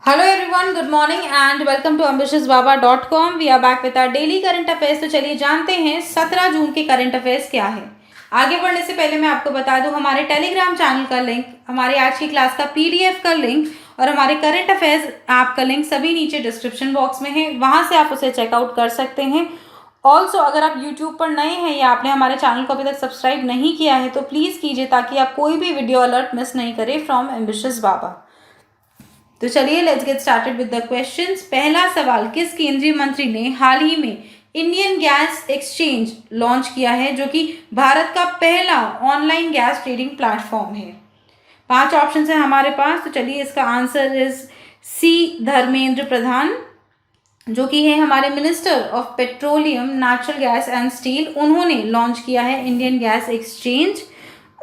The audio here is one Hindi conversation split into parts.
Hello everyone, good morning and welcome to ambitiousbaba.com। We are back with our daily current affairs. तो चलिए जानते हैं 17 जून के करंट अफेयर्स क्या है। आगे बढ़ने से पहले मैं आपको बता दूं, हमारे टेलीग्राम चैनल का लिंक, हमारे आज की क्लास का पीडीएफ का लिंक और हमारे करंट अफेयर्स ऐप का लिंक सभी नीचे डिस्क्रिप्शन बॉक्स में है, वहां से आप उसे चेकआउट कर सकते हैं। ऑल्सो अगर आप यूट्यूब पर नए हैं या आपने हमारे चैनल को अभी तक सब्सक्राइब नहीं किया है तो प्लीज़ कीजिए, ताकि आप कोई भी वीडियो अलर्ट मिस नहीं करें फ्रॉम एम्बिशियस बाबा। तो चलिए let's get started with the questions. पहला सवाल, किस केंद्रीय मंत्री ने हाल ही में इंडियन गैस एक्सचेंज लॉन्च किया है, जो कि भारत का पहला ऑनलाइन गैस ट्रेडिंग प्लेटफॉर्म है। 5 ऑप्शन है हमारे पास। तो चलिए इसका answer is C, Dharmendra Pradhan, जो कि है हमारे minister of petroleum, natural gas and steel. उन्होंने लॉन्च किया है इंडियन गैस एक्सचेंज,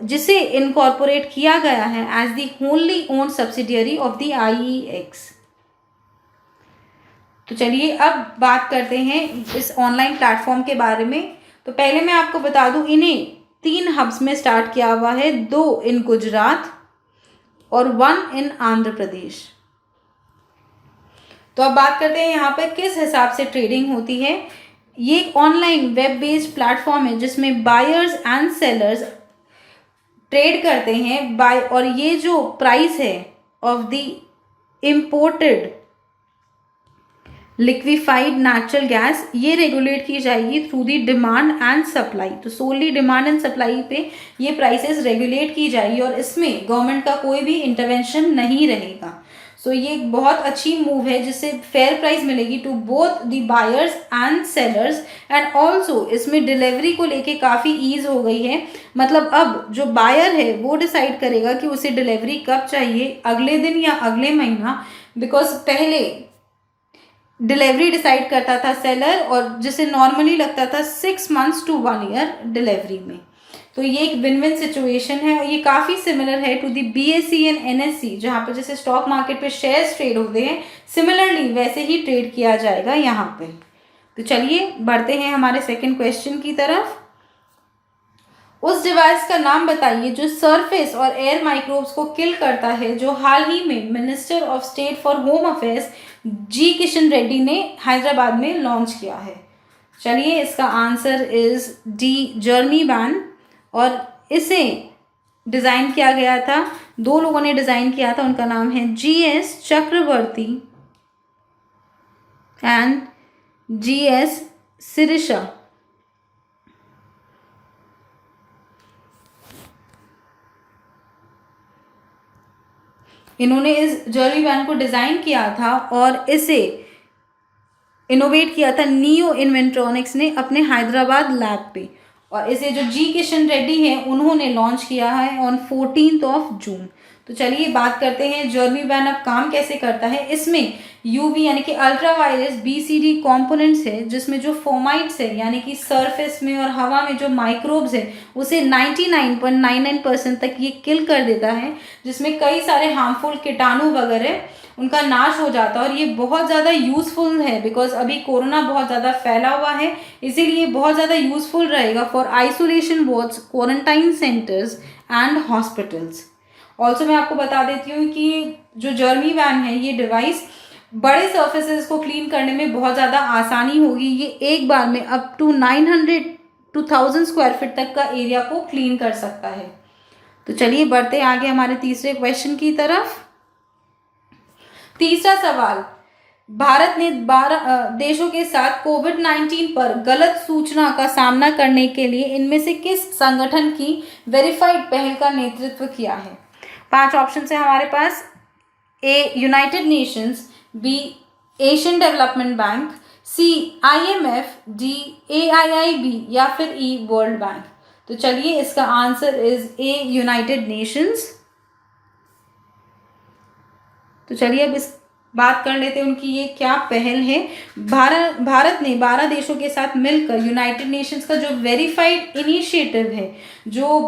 जिसे इनकॉर्पोरेट किया गया है as the wholly owned subsidiary of the IEX। तो चलिए अब बात करते हैं इस ऑनलाइन प्लेटफॉर्म के बारे में। तो पहले मैं आपको बता दूं, इन्हें 3 हब्स में स्टार्ट किया हुआ है, 2 इन गुजरात और 1 इन आंध्र प्रदेश। तो अब बात करते हैं यहाँ पर किस हिसाब से ट्रेडिंग होती है। ये एक ऑनलाइन वेब बेस्ड प्लेटफॉर्म है जिसमें बायर्स एंड सेलर्स ट्रेड करते हैं बाय, और ये जो प्राइस है of the imported liquefied natural gas, ये रेगुलेट की जाएगी through the demand and supply. तो सोनली डिमांड एंड सप्लाई पे ये प्राइसेस रेगुलेट की जाएगी और इसमें गवर्नमेंट का कोई भी इंटरवेंशन नहीं रहेगा। सो ये एक बहुत अच्छी मूव है जिससे फेयर प्राइस मिलेगी to both the buyers and sellers. And also इसमें डिलीवरी को लेके काफ़ी ईज हो गई है। मतलब अब जो बायर है वो डिसाइड करेगा कि उसे डिलीवरी कब चाहिए, अगले दिन या अगले महीना। बिकॉज पहले डिलीवरी डिसाइड करता था सेलर, और जिसे नॉर्मली लगता था 6 months to 1 year डिलीवरी में। तो ये एक विन विन सिचुएशन है और ये काफ़ी सिमिलर है to the BSE and NSE, जहाँ पर जैसे स्टॉक मार्केट पे शेयर्स ट्रेड होते हैं, सिमिलरली वैसे ही ट्रेड किया जाएगा यहाँ पे। तो चलिए बढ़ते हैं हमारे सेकंड क्वेश्चन की तरफ। उस डिवाइस का नाम बताइए जो सरफेस और एयर माइक्रोब्स को किल करता है, जो हाल ही में minister of state for home affairs G Kishan Reddy ने हैदराबाद में लॉन्च किया है। चलिए इसका आंसर इज डी, जर्मीवैन। और इसे डिज़ाइन किया गया था, 2 लोगों ने डिज़ाइन किया था, उनका नाम है GS Chakraborty and GS Sirisha. इन्होंने इस जर्नी वैन को डिज़ाइन किया था और इसे इनोवेट किया था नियो इन्वेंट्रॉनिक्स ने अपने हैदराबाद लैब पे। और इसे जो जी किशन रेड्डी हैं उन्होंने लॉन्च किया है ऑन 14 जून। तो चलिए बात करते हैं जर्नी वैन अब काम कैसे करता है। इसमें UV यानी कि अल्ट्रावायलेट BCD कंपोनेंट्स है, जिसमें जो फोमाइट्स है यानी कि सरफेस में और हवा में जो माइक्रोब्स है उसे 99.99% तक ये किल कर देता है, जिसमें कई सारे हार्मफुल कीटाणु वगैरह उनका नाश हो जाता है। और ये बहुत ज़्यादा यूज़फुल है बिकॉज अभी कोरोना बहुत ज़्यादा फैला हुआ है, इसीलिए बहुत ज़्यादा यूज़फुल रहेगा for isolation wards, quarantine centres and hospitals. Also मैं आपको बता देती हूँ कि जो जर्मी वैन है, ये डिवाइस बड़े सर्फेसेस को क्लीन करने में बहुत ज़्यादा आसानी होगी। ये एक बार में up to 900 to 1000 square feet तक का एरिया को क्लीन कर सकता है। तो चलिए बढ़ते आगे हमारे तीसरे क्वेश्चन की तरफ। तीसरा सवाल, भारत ने 12 देशों के साथ कोविड-19 पर गलत सूचना का सामना करने के लिए इनमें से किस संगठन की वेरीफाइड पहल का नेतृत्व किया है। 5 ऑप्शन है हमारे पास। A, United Nations, B, Asian Development Bank, C, IMF, D, AIIB या फिर ई, वर्ल्ड बैंक। तो चलिए इसका answer is A, United Nations. तो चलिए अब इस बात कर लेते हैं उनकी ये क्या पहल है। भारत ने 12 देशों के साथ मिलकर यूनाइटेड नेशंस का जो वेरीफाइड इनिशिएटिव है, जो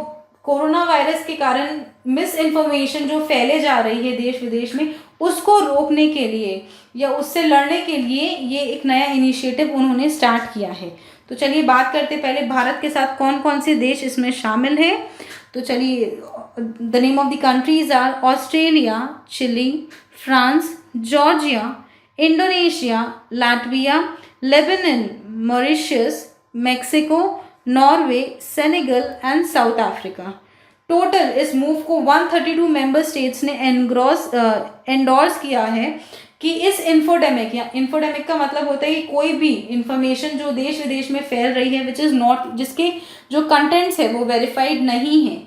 कोरोना वायरस के कारण मिस इन्फॉर्मेशन जो फैले जा रही है देश विदेश में, उसको रोकने के लिए या उससे लड़ने के लिए ये एक नया इनिशिएटिव उन्होंने स्टार्ट किया है। तो चलिए बात करते पहले भारत के साथ कौन कौन से देश इसमें शामिल है। तो चलिए the name of the countries are Australia, Chile, France, Georgia, Indonesia, Latvia, Lebanon, Mauritius, Mexico, Norway, Senegal and South Africa. Total इस मूव को 132 मेंबर स्टेट्स ने एंडोर्स किया है कि इस इन्फोडेमिक, या इन्फोडेमिक का मतलब होता है कि कोई भी इंफॉर्मेशन जो देश विदेश में फैल रही है विच इज़ नॉट, जिसके जो कंटेंट्स है वो वेरीफाइड नहीं है,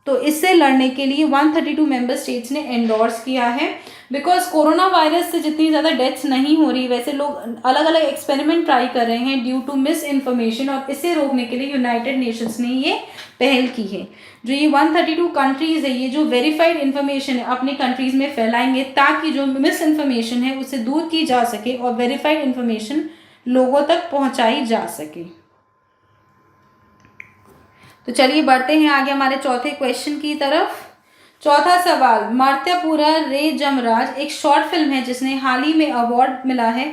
तो इससे लड़ने के लिए 132 मेंबर स्टेट्स ने एंडोर्स किया है। बिकॉज कोरोना वायरस से जितनी ज़्यादा डेथ्स नहीं हो रही, वैसे लोग अलग अलग एक्सपेरिमेंट ट्राई कर रहे हैं ड्यू टू मिस इन्फॉर्मेशन, और इसे रोकने के लिए यूनाइटेड नेशंस ने ये पहल की है। जो ये 132 कंट्रीज़ है, ये जो वेरीफाइड इन्फॉर्मेशन है अपनी कंट्रीज़ में फैलाएंगे ताकि जो मिस इन्फॉर्मेशन है उसे दूर की जा सके और वेरीफाइड इन्फॉर्मेशन लोगों तक पहुँचाई जा सके। तो चलिए बढ़ते हैं आगे हमारे चौथे क्वेश्चन की तरफ। चौथा सवाल, मर्त्यपुरा रे जमराज एक शॉर्ट फिल्म है जिसने हाल ही में अवार्ड मिला है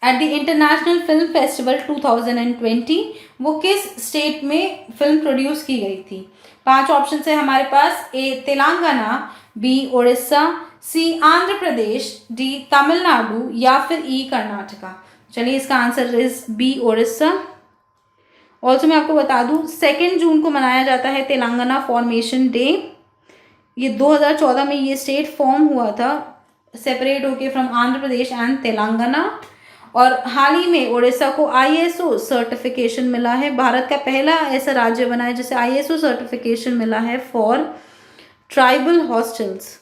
at the international film festival 2020। वो किस स्टेट में फिल्म प्रोड्यूस की गई थी? 5 ऑप्शन है हमारे पास। A Telangana, B Orissa, C Andhra Pradesh, D Tamil Nadu या फिर ई कर्नाटका। चलिए इसका answer is B Orissa. Also मैं आपको बता दूं 2 जून को मनाया जाता है तेलंगाना फॉर्मेशन डे। ये 2014 में ये स्टेट फॉर्म हुआ था सेपरेट होके फ्रॉम आंध्र प्रदेश एंड तेलंगाना, और हाल ही में उड़ीसा को ISO सर्टिफिकेशन मिला है। भारत का पहला ऐसा राज्य बना है जिसे ISO सर्टिफिकेशन मिला है for tribal hostels.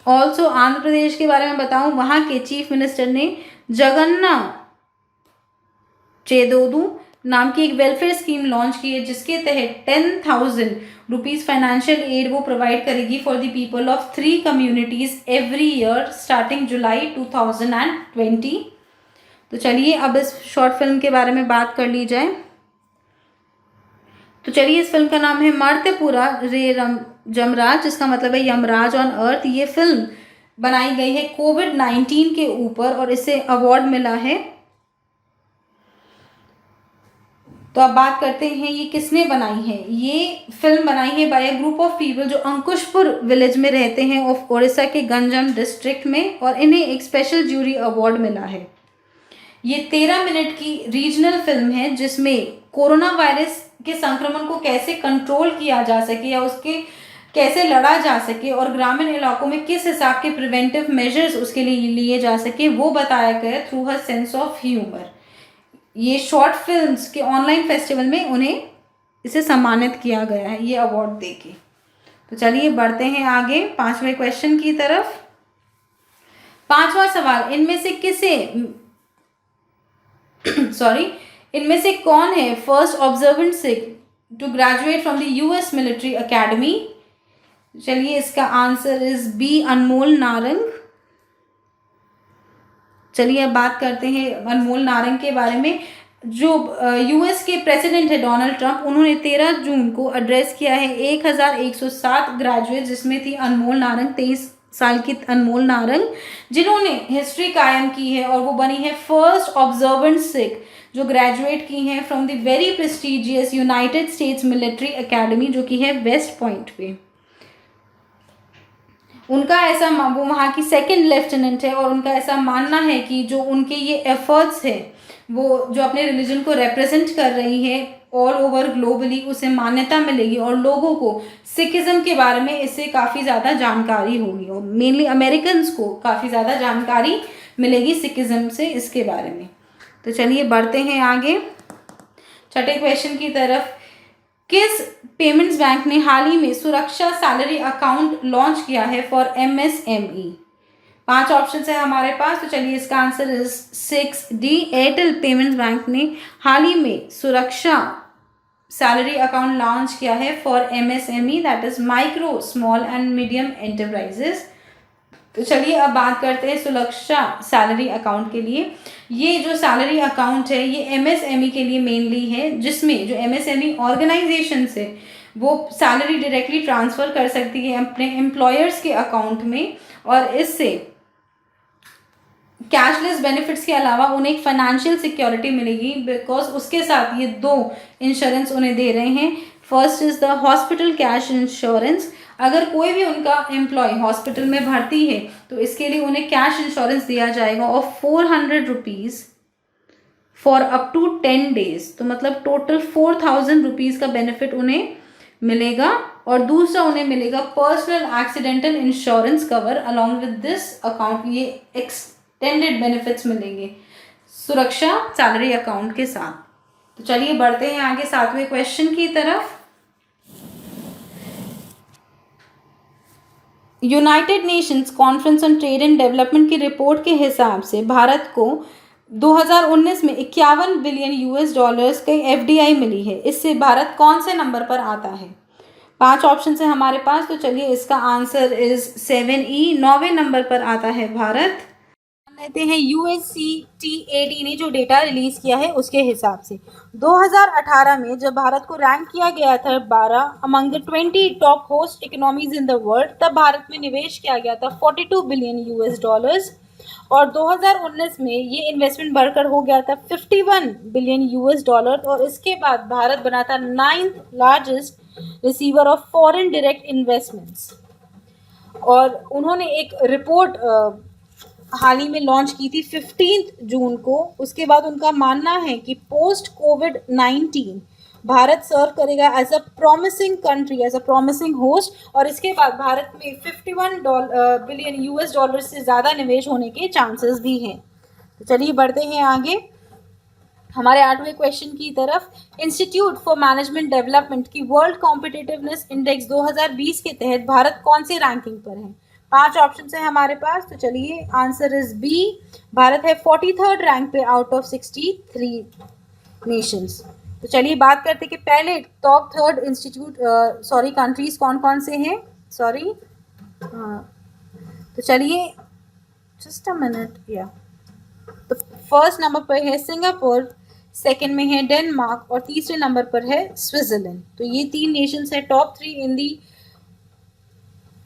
Also Andhra Pradesh के बारे में बताऊं, वहां के चीफ मिनिस्टर ने जगन्ना चेदोदू नाम की एक वेलफेयर स्कीम लॉन्च की है जिसके तहत 10,000 रुपीज़ फाइनेंशियल एड वो प्रोवाइड करेगी for the people of 3 communities every year starting July 2020। तो चलिए अब इस शॉर्ट फिल्म के बारे में बात कर ली जाए। तो चलिए इस फिल्म का नाम है मर्त्यपुरा रे जमराज, जिसका मतलब है यमराज ऑन अर्थ। ये फिल्म बनाई गई है कोविड-19 के ऊपर और इसे अवार्ड मिला है। तो अब बात करते हैं ये किसने बनाई है। ये फिल्म बनाई है by a group of people जो अंकुशपुर विलेज में रहते हैं ऑफ उड़ीसा के गंजम डिस्ट्रिक्ट में, और इन्हें एक स्पेशल ज्यूरी अवार्ड मिला है। ये 13 मिनट की रीजनल फिल्म है जिसमें कोरोना वायरस के संक्रमण को कैसे कंट्रोल किया जा सके या उसके कैसे लड़ा जा सके और ग्रामीण इलाकों में किस हिसाब के प्रिवेंटिव मेजर्स उसके लिए लिए जा सके वो बताया गया through her sense of humour. ये शॉर्ट फिल्म्स के ऑनलाइन फेस्टिवल में उन्हें इसे सम्मानित किया गया है ये अवार्ड देके। तो चलिए बढ़ते हैं आगे 5वें क्वेश्चन की तरफ। 5वां सवाल, इनमें से कौन है first observant Sikh to graduate from the US military academy? चलिए इसका answer is B Anmol Narang. चलिए अब बात करते हैं अनमोल नारंग के बारे में। जो US के प्रेसिडेंट है डोनाल्ड ट्रंप, उन्होंने 13 जून को एड्रेस किया है 1107 ग्रेजुएट, जिसमें थी अनमोल नारंग, 23 साल की अनमोल नारंग, जिन्होंने हिस्ट्री कायम की है और वो बनी है फर्स्ट ऑब्जर्वेंट सिख जो ग्रेजुएट की हैं from the very prestigious United states military academy जो कि है वेस्ट पॉइंट पे। उनका ऐसा वो वहाँ की 2nd लेफ्टिनेंट है और उनका ऐसा मानना है कि जो उनके ये एफर्ट्स है वो जो अपने रिलीजन को रिप्रेजेंट कर रही है ऑल ओवर ग्लोबली उसे मान्यता मिलेगी और लोगों को सिखिज़्म के बारे में इससे काफ़ी ज़्यादा जानकारी होगी और मेनली अमेरिकन्स को काफ़ी ज़्यादा जानकारी मिलेगी सिखिज़्म से इसके बारे में। तो चलिए बढ़ते हैं आगे 6ठे क्वेश्चन की तरफ। किस पेमेंट्स बैंक ने हाल ही में सुरक्षा सैलरी अकाउंट लॉन्च किया है फॉर MSME? 5 ऑप्शन है हमारे पास। तो चलिए इसका answer is 6D। Airtel payments bank ने हाल ही में सुरक्षा सैलरी अकाउंट लॉन्च किया है for MSME, that is micro small and medium enterprises. तो चलिए अब बात करते हैं सुरक्षा सैलरी अकाउंट के लिए। ये जो सैलरी अकाउंट है ये MSME के लिए मेनली है, जिसमें जो MSME ऑर्गेनाइजेशन है वो सैलरी डायरेक्टली ट्रांसफ़र कर सकती है अपने एम्प्लॉयर्स के अकाउंट में और इससे कैशलेस बेनिफिट्स के अलावा उन्हें एक फाइनेंशियल सिक्योरिटी मिलेगी बिकॉज उसके साथ ये 2 इंश्योरेंस उन्हें दे रहे हैं। First is the hospital cash insurance अगर कोई भी उनका एम्प्लॉय हॉस्पिटल में भर्ती है तो इसके लिए उन्हें कैश इंश्योरेंस दिया जाएगा of 400 rupees for up to 10 days. तो मतलब टोटल 4000 रुपीज़ का बेनिफिट उन्हें मिलेगा। और दूसरा उन्हें मिलेगा personal accidental insurance cover along with this account. ये एक्सटेंडेड बेनिफिट्स मिलेंगे सुरक्षा सैलरी अकाउंट के साथ। तो चलिए बढ़ते हैं आगे 7वें क्वेश्चन की तरफ। United Nations conference on trade and development की रिपोर्ट के हिसाब से भारत को 2019 में 51 बिलियन यूएस डॉलर्स की एफडीआई मिली है। इससे भारत कौन से नंबर पर आता है? 5 ऑप्शन है हमारे पास। तो चलिए इसका आंसर इज 7E, 9वें नंबर पर आता है भारत। लेते हैं USCTAD ने जो डेटा रिलीज किया है उसके हिसाब से 2018 में जब भारत को रैंक किया गया था 12 among the 20 top host economies in the world, तब भारत में निवेश किया गया था 42 बिलियन यूएस डॉलर्स। और 2019 में ये इन्वेस्टमेंट बढ़कर हो गया था 51 बिलियन यूएस डॉलर। और इसके बाद भारत बना था 9th largest receiver of foreign direct investments. और उन्होंने एक रिपोर्ट हाल ही में लॉन्च की थी 15 जून को। उसके बाद उनका मानना है कि पोस्ट कोविड-19 भारत सर्व करेगा as a promising country, as a promising host. और इसके बाद भारत में 51 बिलियन यूएस डॉलर से ज़्यादा निवेश होने के चांसेस भी हैं। तो चलिए बढ़ते हैं आगे हमारे 8वें क्वेश्चन की तरफ। इंस्टीट्यूट फॉर मैनेजमेंट डेवलपमेंट की वर्ल्ड कॉम्पिटिटिवनेस इंडेक्स 2020 के तहत भारत कौन से रैंकिंग पर है? 5 ऑप्शन है हमारे पास। तो चलिए आंसर इज बी, भारत है 43rd रैंक पे आउट ऑफ 63 नेशंस। तो चलिए बात करते हैं कि पहले टॉप 3rd इंस्टीट्यूट कंट्रीज कौन कौन से हैं। तो चलिए जस्ट अ मिनट या तो फर्स्ट नंबर पर है सिंगापुर, सेकंड में है डेनमार्क और तीसरे नंबर पर है स्विट्जरलैंड। तो ये 3 नेशंस है top 3 in the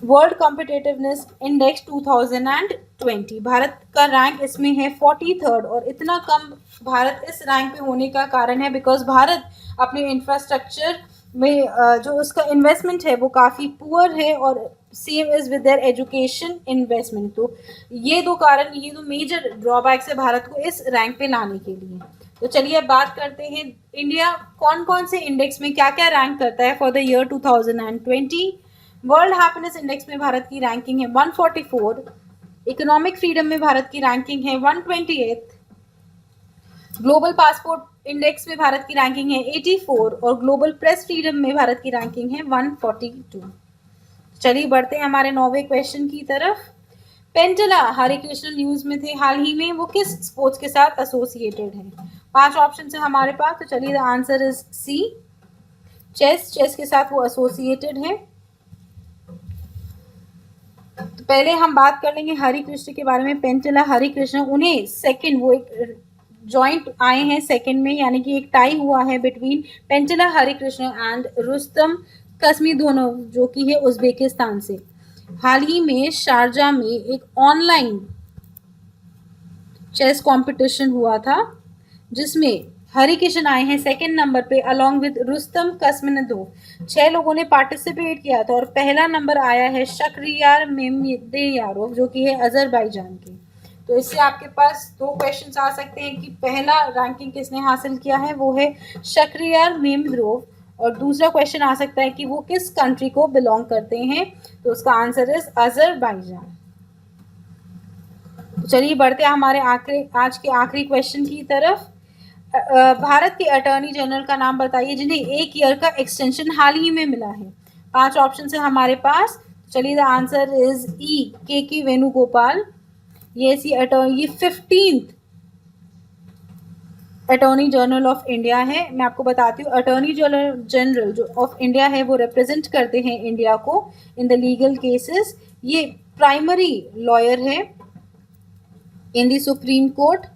world competitiveness index 2020। Bharat का रैंक इसमें है 43rd। और इतना कम भारत इस रैंक पे होने का कारण है बिकॉज भारत अपने इंफ्रास्ट्रक्चर में जो उसका इन्वेस्टमेंट है वो काफ़ी पुअर है और same is with their education investment. तो ये दो कारण, ये दो मेजर ड्रॉबैक्स है भारत को इस रैंक पे लाने के लिए। तो चलिए अब बात करते हैं इंडिया कौन कौन से इंडेक्स में क्या क्या रैंक करता है for the year 2020। World happiness index में भारत की रैंकिंग है 144, इकोनॉमिक फ्रीडम में भारत की रैंकिंग है 128, ग्लोबल पासपोर्ट इंडेक्स में भारत की रैंकिंग है 84 और ग्लोबल प्रेस फ्रीडम में भारत की रैंकिंग है 142। चलिए बढ़ते हैं हमारे 9वें क्वेश्चन की तरफ। पेंटला हरे कृष्ण न्यूज में थे हाल ही में, वो किस स्पोर्ट्स के साथ एसोसिएटेड है? 5 ऑप्शन है हमारे पास। तो चलिए the answer is C, chess के साथ वो एसोसिएटेड है। तो पहले हम बात कर लेंगे हरि कृष्ण के बारे में। पेंटला हरि कृष्ण, उन्हें सेकंड, वो एक जॉइंट आए हैं सेकंड में, यानी कि एक टाई हुआ है बिटवीन पेंटला हरि कृष्ण एंड रुस्तम कस्मी दोनों, जो कि है उज्बेकिस्तान से। हाल ही में शारजा में एक ऑनलाइन चेस कंपटीशन हुआ था जिसमें हरि कृष्ण आए हैं सेकंड नंबर पे अलॉन्ग विद रुस्तम कस्मिनदोव। 6 लोगों ने पार्टिसिपेट किया था और पहला नंबर आया है शक्रियार मेमदेयारोव, जो कि है अजरबैजान के। तो इससे आपके पास 2 क्वेश्चंस आ सकते हैं कि पहला रैंकिंग किसने हासिल किया है, वो है शक्रियार मेमदेयारोव, और दूसरा क्वेश्चन आ सकता है कि वो किस कंट्री को बिलोंग करते हैं। तो उसका आंसर इज अजरबैजान। तो चलिए बढ़ते हैं हमारे आज के आखिरी क्वेश्चन की तरफ। भारत के अटॉर्नी जनरल का नाम बताइए जिन्हें 1 ईयर का एक्सटेंशन हाल ही में मिला है। 5 ऑप्शन है हमारे पास। चलिए द आंसर इज ई, के वेणुगोपाल। ये 15th attorney General of India है। मैं आपको बताती हूँ, अटॉर्नी जनरल जो ऑफ इंडिया है वो रिप्रेजेंट करते हैं इंडिया को इन द लीगल केसेस। ये प्राइमरी लॉयर है इन द सुप्रीम कोर्ट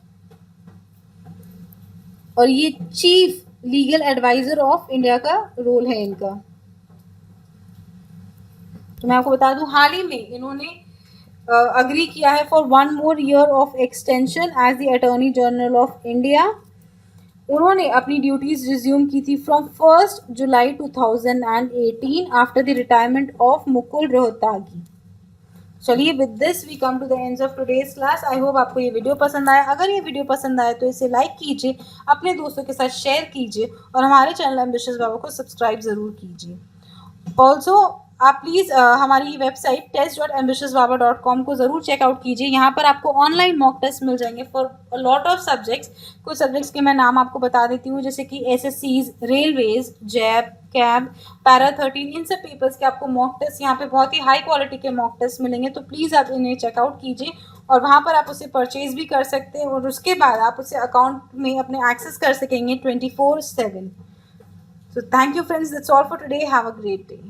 और ये chief legal adviser of India का रोल है इनका। तो मैं आपको बता दूं हाल ही में इन्होंने अग्री किया है for 1 more year of extension as the Attorney General of India. उन्होंने अपनी ड्यूटीज़ रिज्यूम की थी from 1 July 2018 after the retirement of Mukul Rohatgi. चलिए with this we come to the end of today's class. I hope आपको ये वीडियो पसंद आया। अगर ये वीडियो पसंद आए तो इसे लाइक कीजिए, अपने दोस्तों के साथ शेयर कीजिए और हमारे चैनल एम्बिशियस बाबा को सब्सक्राइब ज़रूर कीजिए। ऑल्सो आप प्लीज़ हमारी वेबसाइट test.ambitiousbaba.com को ज़रूर चेकआउट कीजिए। यहाँ पर आपको ऑनलाइन मॉक टेस्ट मिल जाएंगे फॉर लॉट ऑफ सब्जेक्ट्स। कुछ सब्जेक्ट्स के मैं नाम आपको बता देती हूँ, जैसे कि एसएससीज, रेलवेज, जैब, कैब, पैरा 13, इन सब पेपर्स के आपको मॉक टेस्ट यहाँ पे बहुत ही हाई क्वालिटी के मॉक टेस्ट मिलेंगे। तो प्लीज़ आप इन्हें चेकआउट कीजिए और वहाँ पर आप उसे परचेज भी कर सकते हैं और उसके बाद आप उसे अकाउंट में अपने एक्सेस कर सकेंगे 24/7। So thank you friends, that's all for today. Have a great day.